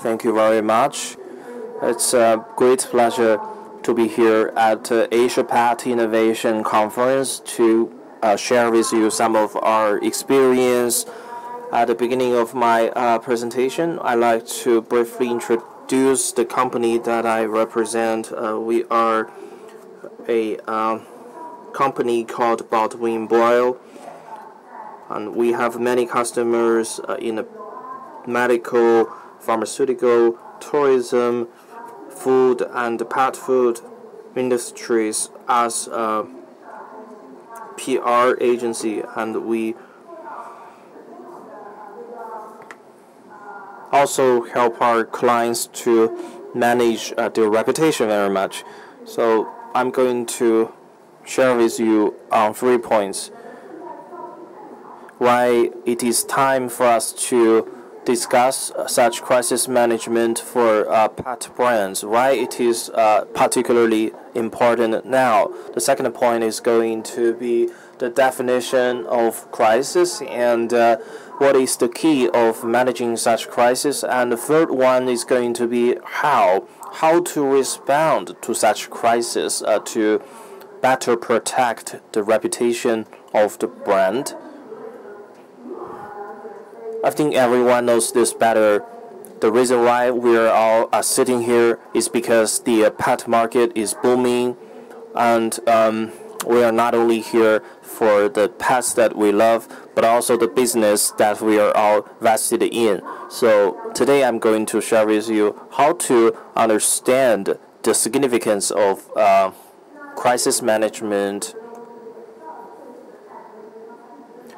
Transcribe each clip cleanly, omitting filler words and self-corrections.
Thank you very much. It's a great pleasure to be here at Asia Pac Innovation Conference to share with you some of our experience. At the beginning of my presentation, I'd like to briefly introduce the company that I represent. We are a company called Boldwin Boyle, and we have many customers in the medical, pharmaceutical, tourism, food, and pet food industries as a PR agency, and we also help our clients to manage their reputation very much. So I'm going to share with you on 3 points why it is time for us to discuss such crisis management for pet brands, why it is particularly important now. The second point is going to be the definition of crisis and what is the key of managing such crisis. And the third one is going to be how to respond to such crisis to better protect the reputation of the brand. I think everyone knows this better. The reason why we are all sitting here is because the pet market is booming, and we are not only here for the pets that we love, but also the business that we are all vested in. So today I'm going to share with you how to understand the significance of crisis management.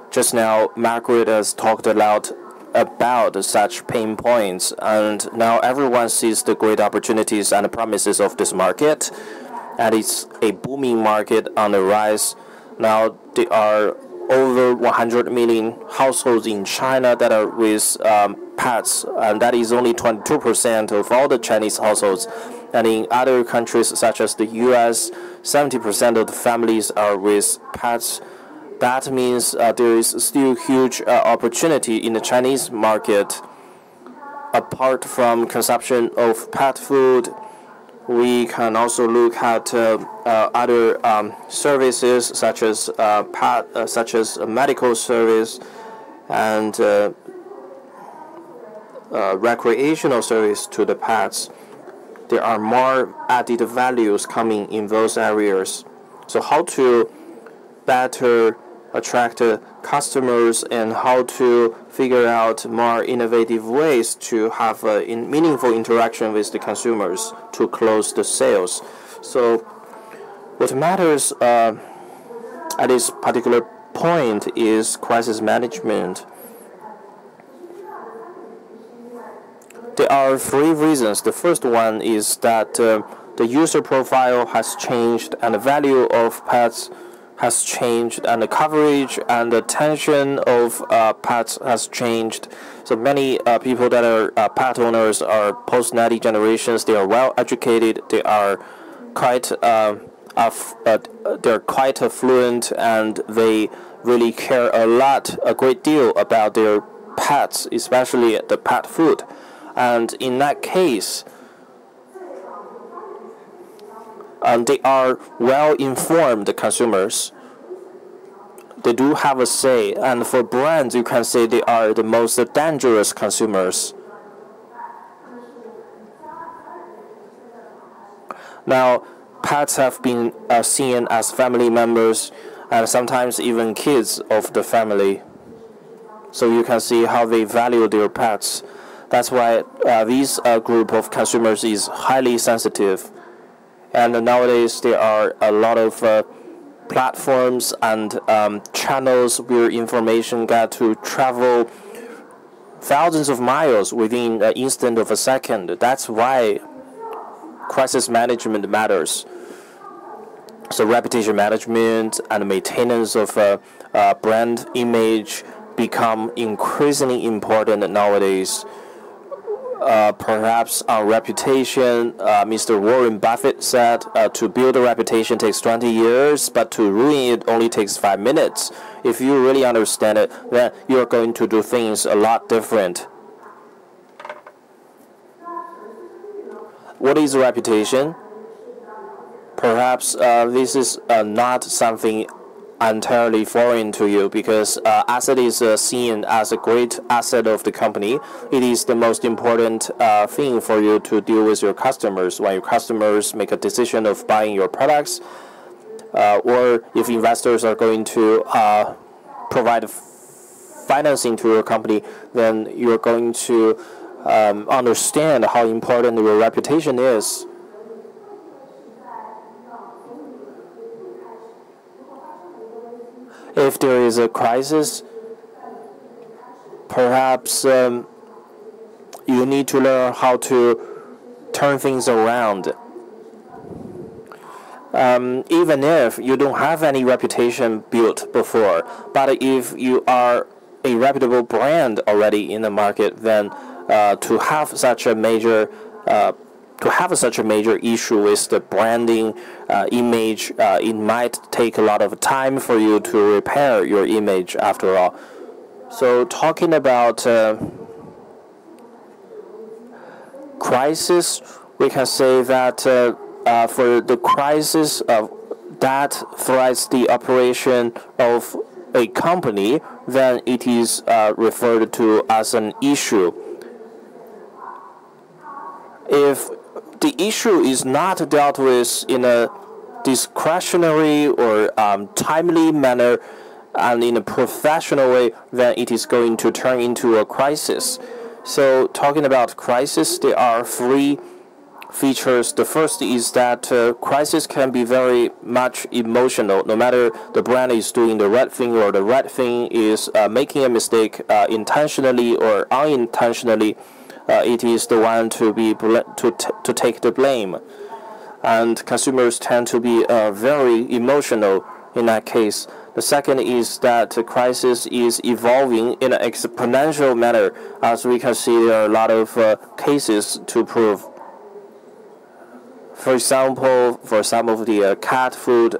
Just now, Margaret has talked a lot about such pain points, and now everyone sees the great opportunities and the promises of this market, and it's a booming market on the rise. Now there are over 100 million households in China that are with pets, and that is only 22% of all the Chinese households. And in other countries such as the US, 70% of the families are with pets. That means there is still huge opportunity in the Chinese market. Apart from consumption of pet food, we can also look at other services such as medical service and recreational service to the pets. There are more added values coming in those areas. So how to better attract customers and how to figure out more innovative ways to have a meaningful interaction with the consumers to close the sales. So what matters at this particular point is crisis management. There are 3 reasons. The first one is that the user profile has changed and the value of pets has changed, and the coverage and the attention of pets has changed. So many people that are pet owners are post-90 generations. They are well educated. They are quite affluent, and they really care a great deal about their pets, especially the pet food. And in that case, they are well-informed consumers. They do have a say, and for brands, you can say they are the most dangerous consumers. Now, pets have been seen as family members, and sometimes even kids of the family. So you can see how they value their pets. That's why this group of consumers is highly sensitive. And nowadays, there are a lot of platforms and channels where information got to travel thousands of miles within an instant of a second. That's why crisis management matters. So reputation management and maintenance of brand image become increasingly important nowadays. Perhaps on reputation, Mr. Warren Buffett said to build a reputation takes 20 years, but to ruin it only takes 5 minutes. If you really understand it, then you're going to do things a lot different. What is reputation? Perhaps this is not something entirely foreign to you, because as it is seen as a great asset of the company, it is the most important thing for you to deal with your customers when your customers make a decision of buying your products, or if investors are going to provide financing to your company, then you're going to understand how important your reputation is. If there is a crisis, perhaps you need to learn how to turn things around. Even if you don't have any reputation built before, but if you are a reputable brand already in the market, then to have such a major issue with the branding image, it might take a lot of time for you to repair your image after all. So talking about crisis, we can say that for the crisis that threats the operation of a company, then it is referred to as an issue. If the issue is not dealt with in a discretionary or timely manner and in a professional way, then it is going to turn into a crisis. So talking about crisis, there are three features. The first is that crisis can be very much emotional. No matter the brand is doing the right thing or the right thing is making a mistake intentionally or unintentionally, it is the one to take the blame, and consumers tend to be very emotional in that case. The second is that the crisis is evolving in an exponential manner, as we can see there are a lot of cases to prove. For example, for some of the cat food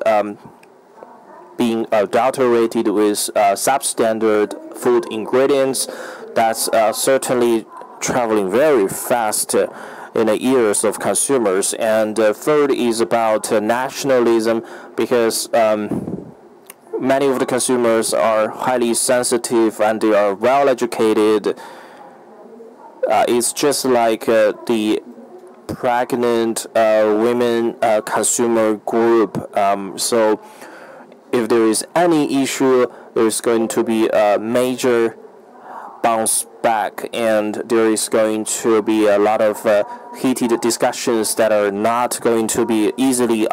being adulterated with substandard food ingredients, that's certainly traveling very fast in the ears of consumers. And third is about nationalism, because many of the consumers are highly sensitive and they are well educated. It's just like the pregnant women consumer group. So if there is any issue, there is going to be a major bounce back, and there is going to be a lot of heated discussions that are not going to be easily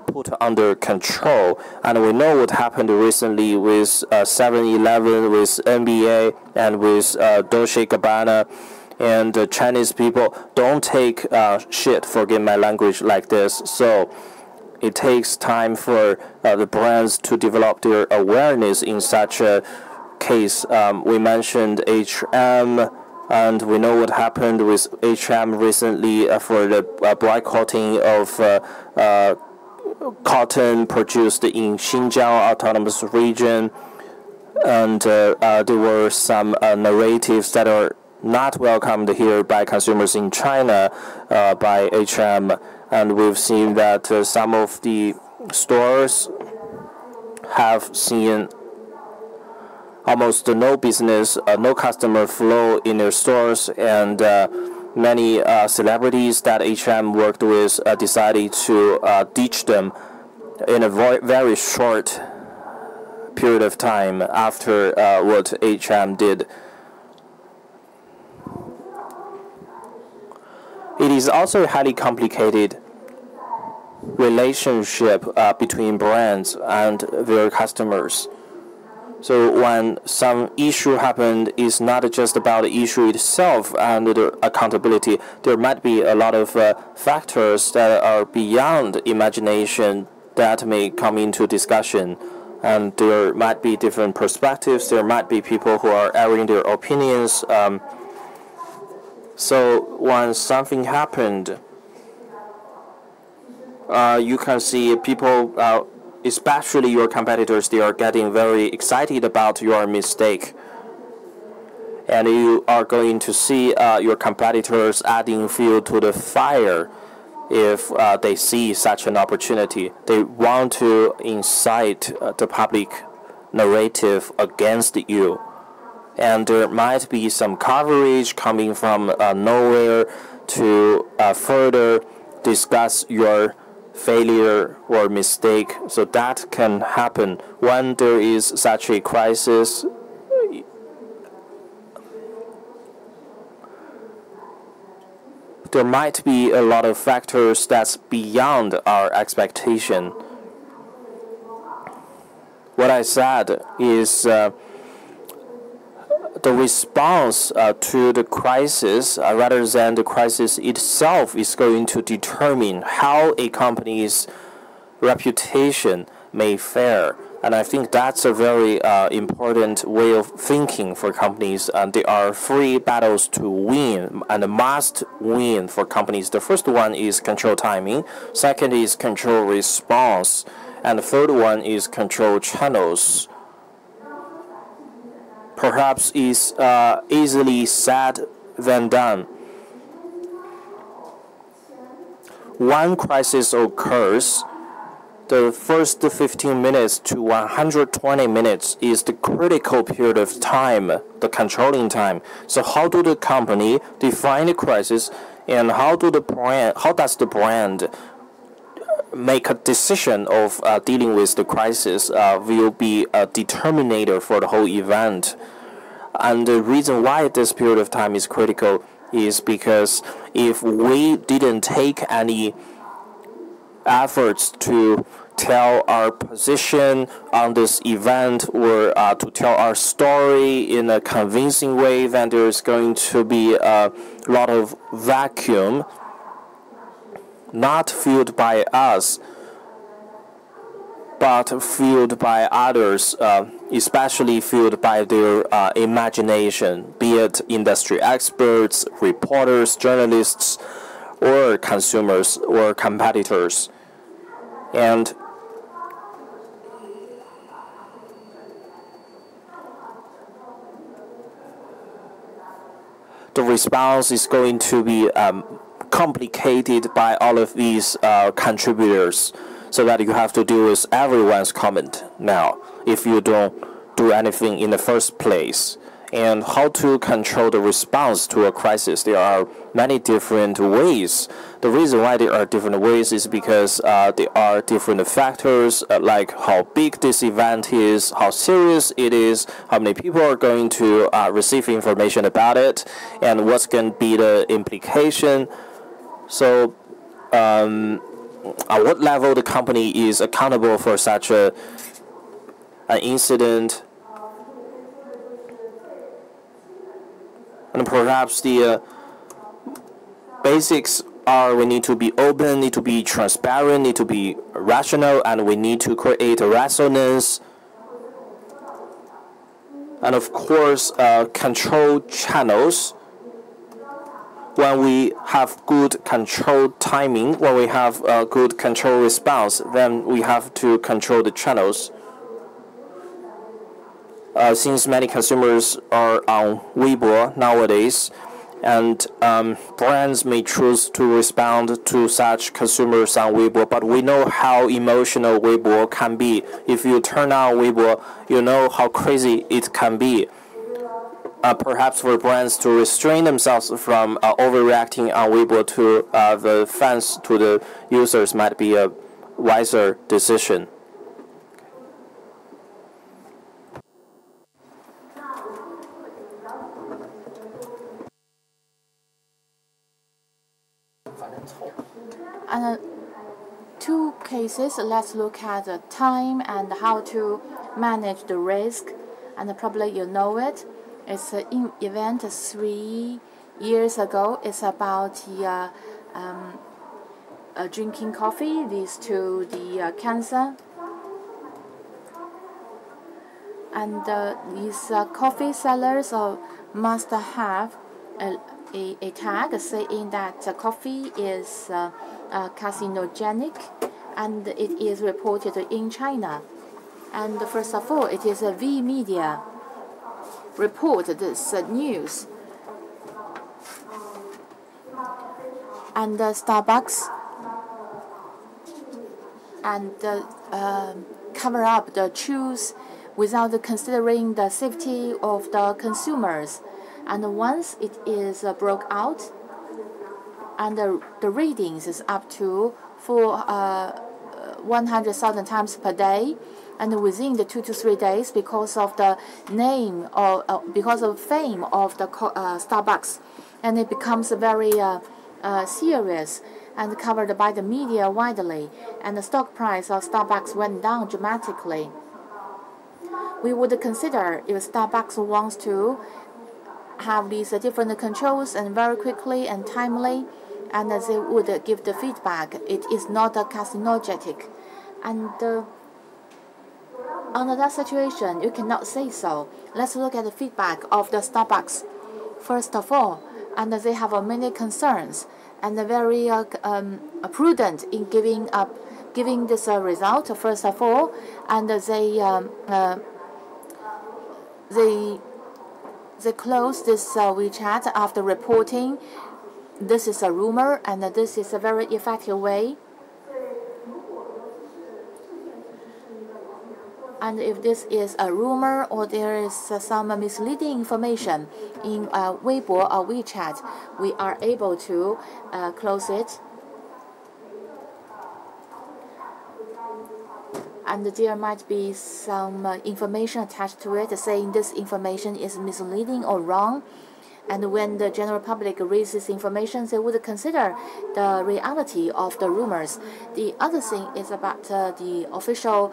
put under control. And we know what happened recently with 7-Eleven, with NBA, and with Dolce & Gabbana. And Chinese people don't take shit, forgive my language, like this. So it takes time for the brands to develop their awareness in such a case. We mentioned H&M, and we know what happened with H&M recently for the boycotting of cotton produced in Xinjiang Autonomous Region. And there were some narratives that are not welcomed here by consumers in China by H&M, and we've seen that some of the stores have seen almost no business, no customer flow in their stores, and many celebrities that H&M worked with decided to ditch them in a very short period of time after what H&M did. It is also a highly complicated relationship between brands and their customers. So when some issue happened, it's not just about the issue itself and the accountability. There might be a lot of factors that are beyond imagination that may come into discussion. And there might be different perspectives. There might be people who are airing their opinions. So when something happened, you can see people, especially your competitors, they are getting very excited about your mistake. and you are going to see your competitors adding fuel to the fire if they see such an opportunity. They want to incite the public narrative against you. And there might be some coverage coming from nowhere to further discuss your failure or mistake. So that can happen when there is such a crisis. There might be a lot of factors that's beyond our expectation. What I said is the response to the crisis, rather than the crisis itself, is going to determine how a company's reputation may fare. And I think that's a very important way of thinking for companies. And there are three battles to win and must win for companies. The first one is control timing. Second is control response. And the third one is control channels. Perhaps is easily said than done. When crisis occurs, the first 15 minutes to 120 minutes is the critical period of time, the controlling time. So how do the company define the crisis, and how does the brand make a decision of dealing with the crisis will be a determinator for the whole event. And the reason why this period of time is critical is because if we didn't take any efforts to tell our position on this event or to tell our story in a convincing way, then there's going to be a lot of vacuum, not filled by us, but filled by others, especially filled by their imagination, be it industry experts, reporters, journalists, or consumers or competitors. And the response is going to be complicated by all of these contributors, so that you have to deal with everyone's comment now if you don't do anything in the first place. And how to control the response to a crisis? There are many different ways. The reason why there are different ways is because there are different factors, like how big this event is, how serious it is, how many people are going to receive information about it, and what's going to be the implication. So at what level the company is accountable for such an incident. And perhaps the basics are we need to be open, need to be transparent, need to be rational, and we need to create a resonance. And of course, control channels. When we have good control timing, when we have a good control response, then we have to control the channels. Since many consumers are on Weibo nowadays, and brands may choose to respond to such consumers on Weibo, but we know how emotional Weibo can be. If you turn on Weibo, you know how crazy it can be. Perhaps for brands to restrain themselves from overreacting on Weibo to the fans, to the users, might be a wiser decision. And two cases, let's look at the time and how to manage the risk. And probably you know it. It's an event 3 years ago. It's about drinking coffee leads to the cancer. And these coffee sellers must have a tag saying that coffee is carcinogenic, and it is reported in China. And first of all, it is a V media. report this news. And Starbucks and cover up the truth without considering the safety of the consumers. And once it is broke out, and the readings is up to 100,000 times per day, and within the 2 to 3 days, because of the name or because of fame of the Starbucks, and it becomes very serious and covered by the media widely, and the stock price of Starbucks went down dramatically. We would consider if Starbucks wants to have these different controls and very quickly and timely, and they would give the feedback. It is not a carcinogenic. And under that situation, you cannot say so. Let's look at the feedback of the Starbucks. First of all, and they have many concerns, and very prudent in giving this result. First of all, and they closed this WeChat after reporting this is a rumor, and this is a very effective way. And if this is a rumor or there is some misleading information in Weibo or WeChat, we are able to close it. And there might be some information attached to it saying this information is misleading or wrong. And when the general public raises information, they would consider the reality of the rumors. The other thing is about the official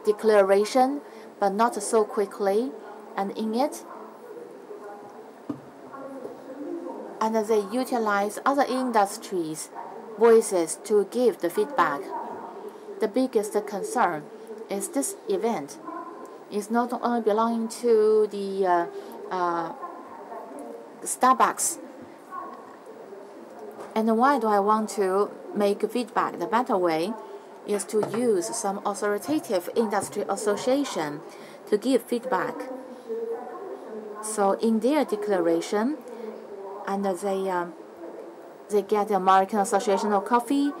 declaration, but not so quickly. And in it, and they utilize other industries' voices to give the feedback. The biggest concern is this event is not only belonging to the Starbucks. And why do I want to make feedback the better way? Is to use some authoritative industry association to give feedback. So in their declaration, and they get the American Association of Coffee,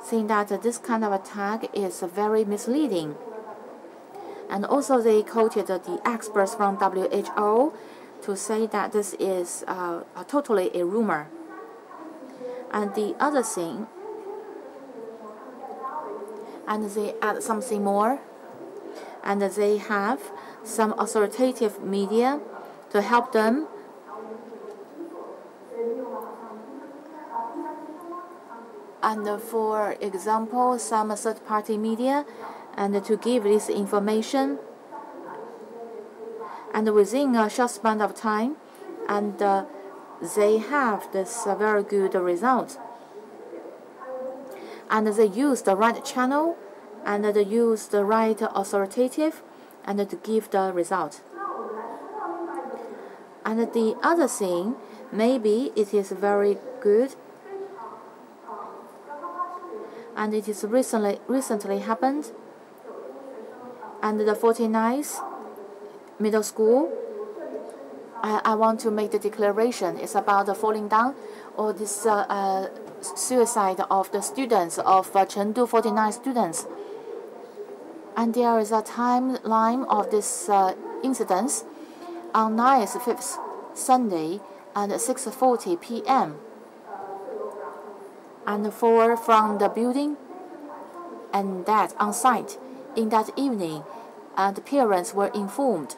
saying that this kind of attack is very misleading. And also they quoted the experts from WHO to say that this is totally a rumor. And the other thing, and they add something more, and they have some authoritative media to help them. And for example, some third-party media, and to give this information, and within a short span of time, and they have this very good result. And they use the right channel, and they use the right authoritative, and to give the result. And the other thing, maybe it is very good, and it is recently happened. And the 49th middle school, I want to make the declaration. It's about the falling down or this suicide of the students of Chengdu 49 students. And there is a timeline of this incidents on 9th, 5th Sunday at 6:40 p.m. and 4 from the building, and that on site in that evening, and parents were informed,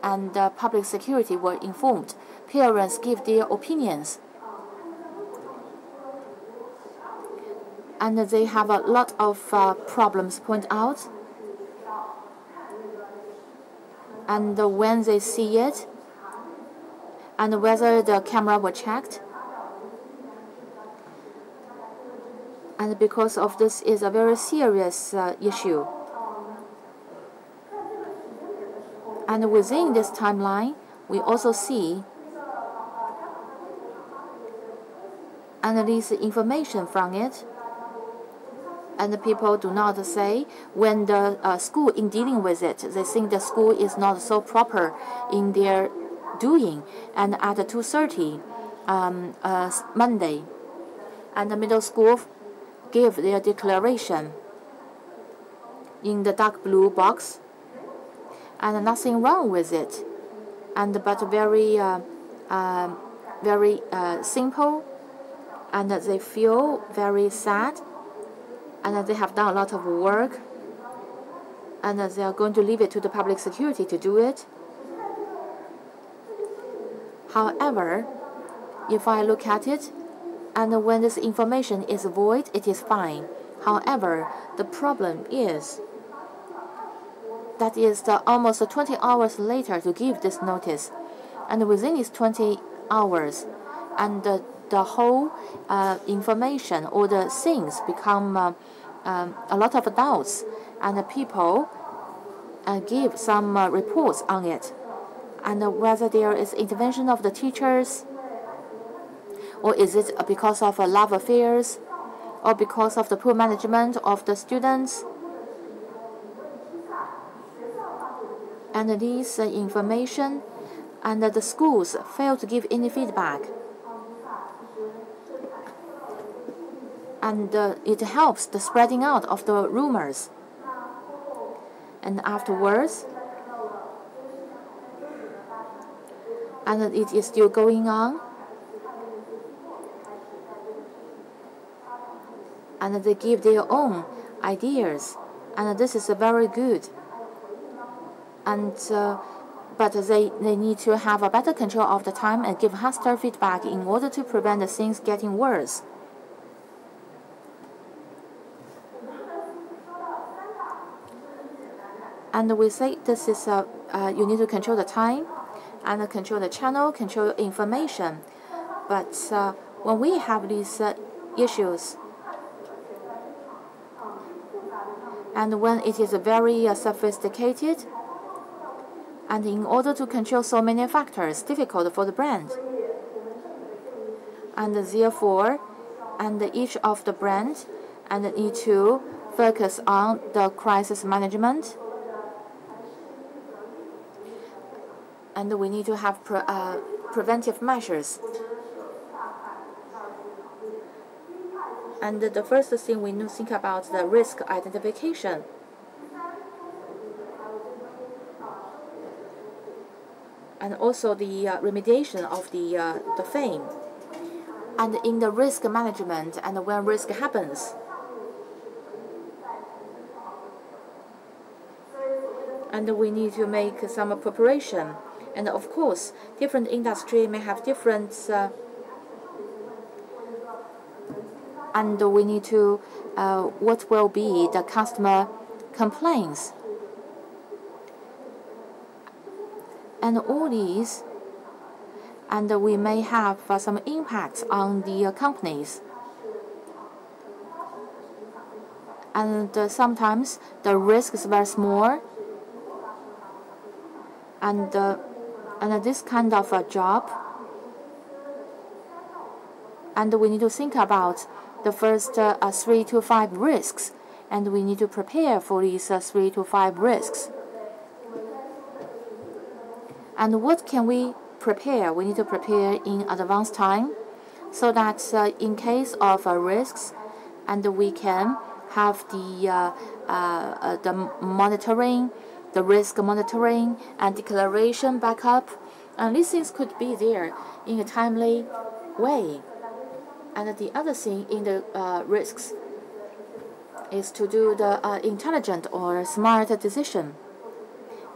and public security were informed. Parents give their opinions, and they have a lot of problems point out. And when they see it, and whether the camera were checked, and because of this is a very serious issue. And within this timeline, we also see and this information from it. And the people do not say when the school in dealing with it, they think the school is not so proper in their doing. And at 2:30 Monday, and the middle school give their declaration in the dark blue box, and nothing wrong with it, and but very simple, and they feel very sad, and they have done a lot of work, and they are going to leave it to the public security to do it. However, if I look at it, and when this information is void, it is fine. However, the problem is that is almost 20 hours later to give this notice, and within these 20 hours, and the whole information or the things become a lot of doubts, and the people give some reports on it, and whether there is intervention of the teachers, or is it because of love affairs, or because of the poor management of the students. And this information, and the schools fail to give any feedback. And it helps the spreading out of the rumors. And afterwards, and it is still going on. And they give their own ideas, and this is very good. And but they need to have a better control of the time and give faster feedback in order to prevent the things getting worse. And we say this is you need to control the time, and control the channel, control information. But when we have these issues, and when it is very sophisticated, and in order to control so many factors, difficult for the brand. And therefore, and each of the brands and need to focus on the crisis management. And we need to have preventive measures. And the first thing we need to think about the risk identification. And also the remediation of the fame. And in the risk management, and when risk happens, and we need to make some preparation. And of course, different industry may have different, and we need to what will be the customer complaints. And all these, and we may have some impacts on the companies. And sometimes the risk is very small. And this kind of a job, and we need to think about the first 3 to 5 risks, and we need to prepare for these 3 to 5 risks. And what can we prepare? We need to prepare in advance time, so that in case of risks, and we can have the monitoring, the risk monitoring and declaration backup, and these things could be there in a timely way. And the other thing in the risks is to do the intelligent or smart decision.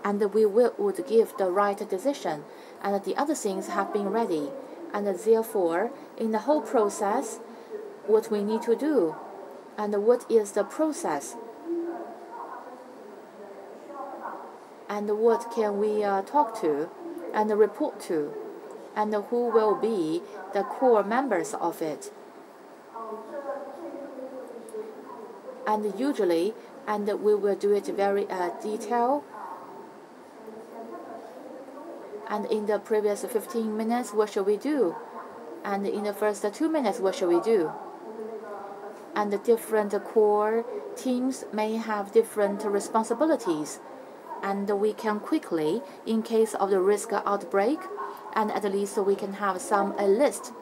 And we would give the right decision, and the other things have been ready. And therefore, in the whole process, what we need to do, and what is the process, and what can we talk to, and report to, and who will be the core members of it. And usually, and we will do it very detailed. And in the previous 15 minutes, what should we do? And in the first 2 minutes, what should we do? and the different core teams may have different responsibilities, and we can quickly, in case of the risk outbreak, and at least we can have a list.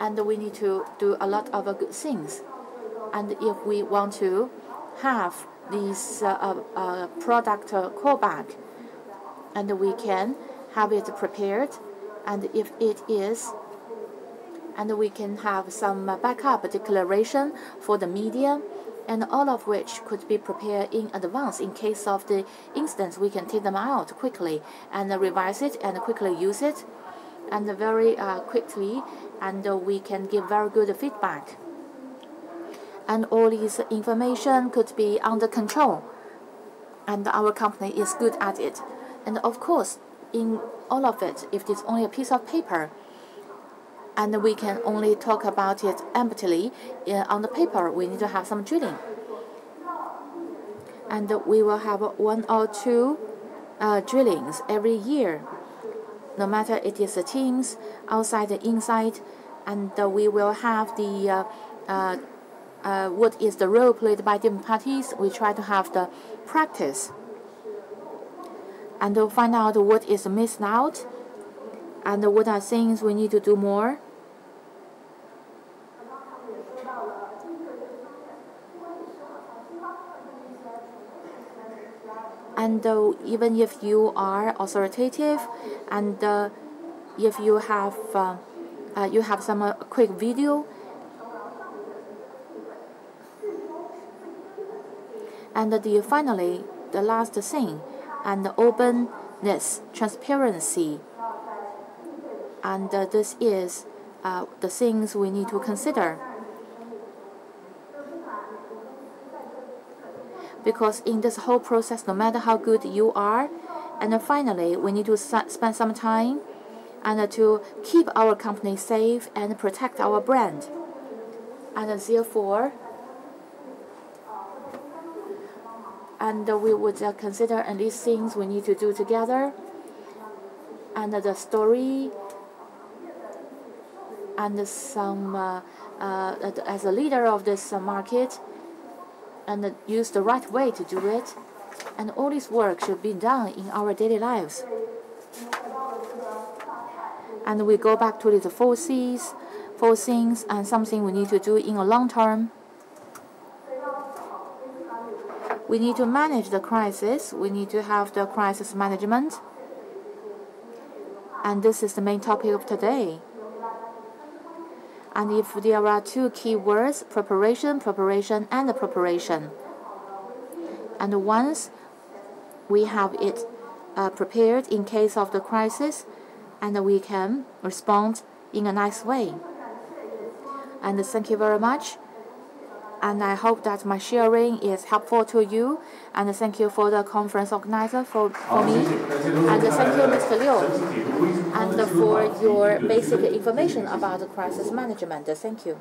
And we need to do a lot of good things. And if we want to have this product callback, and we can have it prepared, and if it is, and we can have some backup declaration for the media, and all of which could be prepared in advance. In case of the instance, we can take them out quickly and revise it and quickly use it, and very quickly, and we can give very good feedback. And all this information could be under control, and our company is good at it. And of course, in all of it, if it's only a piece of paper, and we can only talk about it emptily on the paper, we need to have some drilling. And we will have 1 or 2 drillings every year, no matter it is the teams, outside and inside, and we will have the what is the role played by different parties. We try to have the practice and to find out what is missed out and what are things we need to do more. And even if you are authoritative, and if you have some quick video, and finally the last thing, and openness, transparency, and this is the things we need to consider. Because in this whole process, no matter how good you are, and finally we need to spend some time and to keep our company safe and protect our brand. And therefore, and we would consider and these things we need to do together, and the story, and some as a leader of this market, and use the right way to do it. And all this work should be done in our daily lives. And we go back to the 4 C's, 4 things, and something we need to do in a long term. We need to manage the crisis. We need to have the crisis management. And this is the main topic of today. And if there are 2 key words, preparation, preparation, and preparation. And once we have it prepared in case of the crisis, and we can respond in a nice way. And thank you very much. And I hope that my sharing is helpful to you. And thank you for the conference organizer for me. And thank you, Mr. Liu, and for your basic information about the crisis management. Thank you.